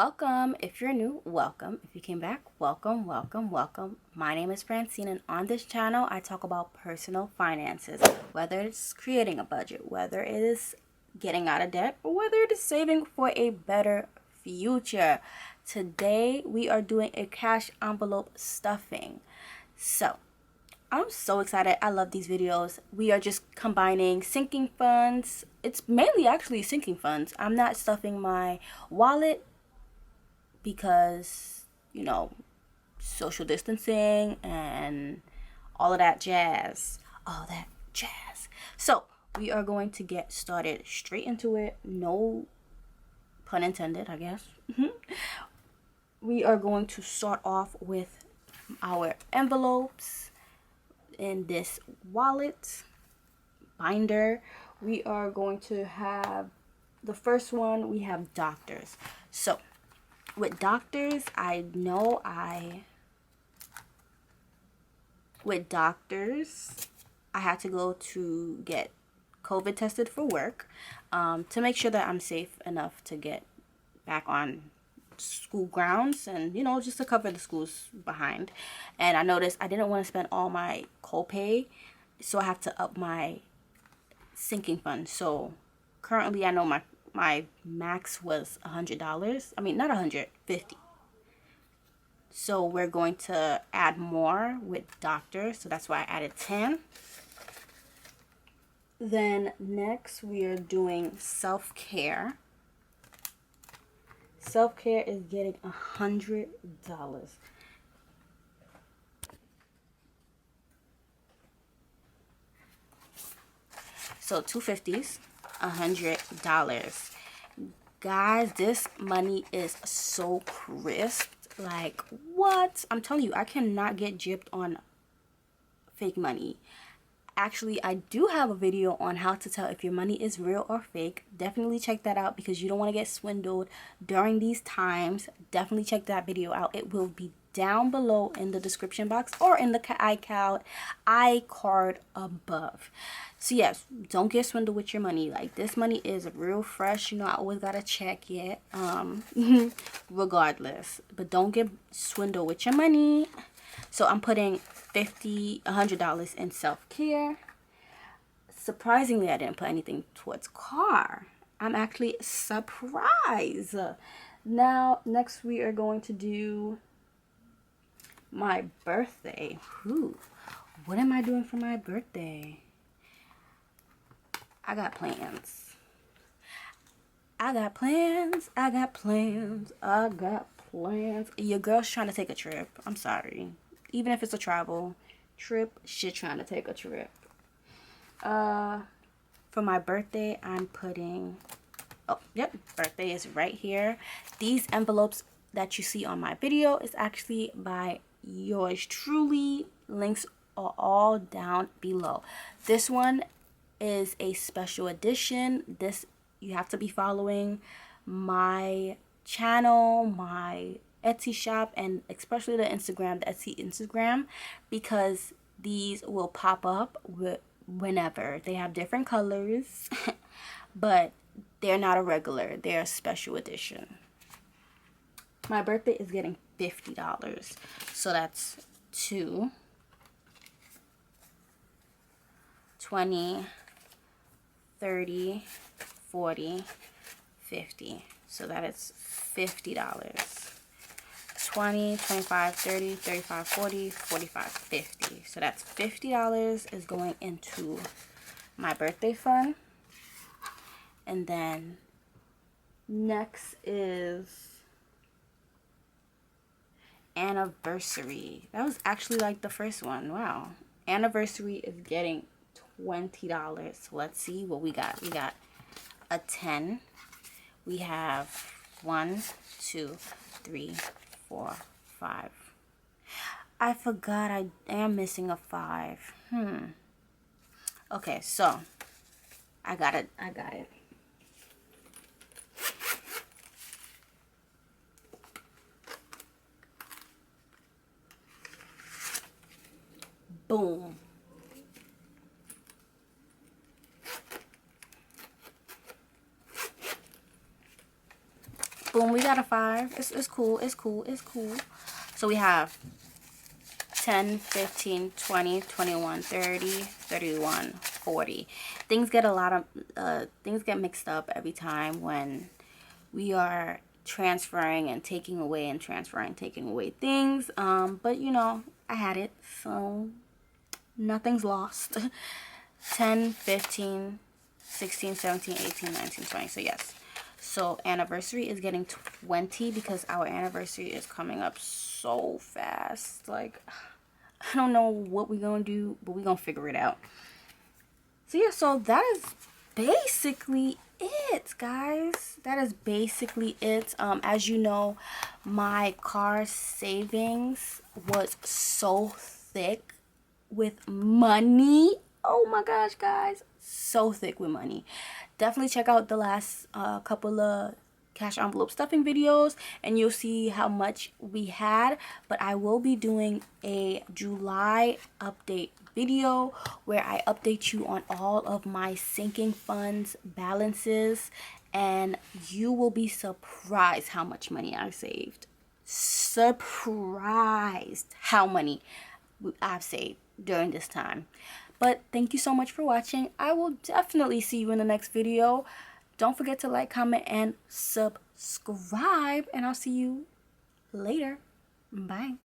Welcome. If you're new, welcome. If you came back, welcome, welcome, welcome. My name is Francine, and on this channel, I talk about personal finances, whether it's creating a budget, whether it is getting out of debt, or whether it is saving for a better future. Today, we are doing a cash envelope stuffing. So, I'm so excited. I love these videos. We are just combining sinking funds. It's mainly actually sinking funds. I'm not stuffing my wallet because, social distancing and all of that jazz. All that jazz. So, we are going to get started straight into it. No pun intended, I guess. We are going to start off with our envelopes in this wallet binder. We are going to have the first one. We have doctors. So with doctors, I had to go to get COVID tested for work, to make sure that I'm safe enough to get back on school grounds and just to cover the schools behind. And I noticed I didn't want to spend all my copay, so I have to up my sinking fund. So currently I know my max was $100. I mean, not $150. So we're going to add more with doctors, so that's why I added 10. Then next we are doing self-care. Self-care is getting $100. So 250s, $100. Guys, this money is so crisp. Like, what? I'm telling you, I cannot get gypped on fake money. Actually, I do have a video on how to tell if your money is real or fake. Definitely check that out because you don't want to get swindled during these times. Definitely check that video out. It will be down below in the description box or in the iCard above. So yes, don't get swindled with your money. Like, this money is real fresh. I always gotta check it, regardless. But don't get swindled with your money. So I'm putting $100 in self-care. Surprisingly, I didn't put anything towards car. I'm actually surprised. Now, next we are going to do my birthday. What am I doing for my birthday? I got plans. Your girl's trying to take a trip. I'm sorry. Even if it's a travel trip, she's trying to take a trip. For my birthday, I'm putting... Oh, yep. Birthday is right here. These envelopes that you see on my video is actually by yours truly. Links are all down below. This one is a special edition. This, you have to be following my channel, my Etsy shop, and especially the Etsy Instagram, because these will pop up whenever. They have different colors, but they're not a regular. They're a special edition. My birthday is getting $50. So that's 2, 20, 30, 40, 50. So that is $50. 20, 25, 30, 35, 40, 45, 50. So that's $50 is going into my birthday fund. And then next is anniversary. That was actually like the first one. Wow. Anniversary is getting $20. So let's see what we got. We got a 10. We have 1, 2, 3, 4, 5. I forgot I am missing a 5. Okay, so I got it. Boom. Boom, we got a 5. It's cool. It's cool. It's cool. So we have 10, 15, 20, 21, 30, 31, 40. Things get things get mixed up every time when we are transferring and taking away and transferring, taking away things. But you know, I had it, so nothing's lost. 10, 15, 16, 17, 18, 19, 20. So yes. So anniversary is getting 20 because our anniversary is coming up so fast. Like, I don't know what we're gonna do, but we're gonna figure it out. So yeah, so that is basically it, guys. That is basically it. As you know, my car savings was so thick with money. Oh my gosh, guys, so thick with money. Definitely check out the last couple of cash envelope stuffing videos and you'll see how much we had. But I will be doing a July update video where I update you on all of my sinking funds balances, and you will be surprised how much money I saved. Surprised how money I've saved during this time. But thank you so much for watching. I will definitely see you in the next video. Don't forget to like, comment, and subscribe. And I'll see you later. Bye.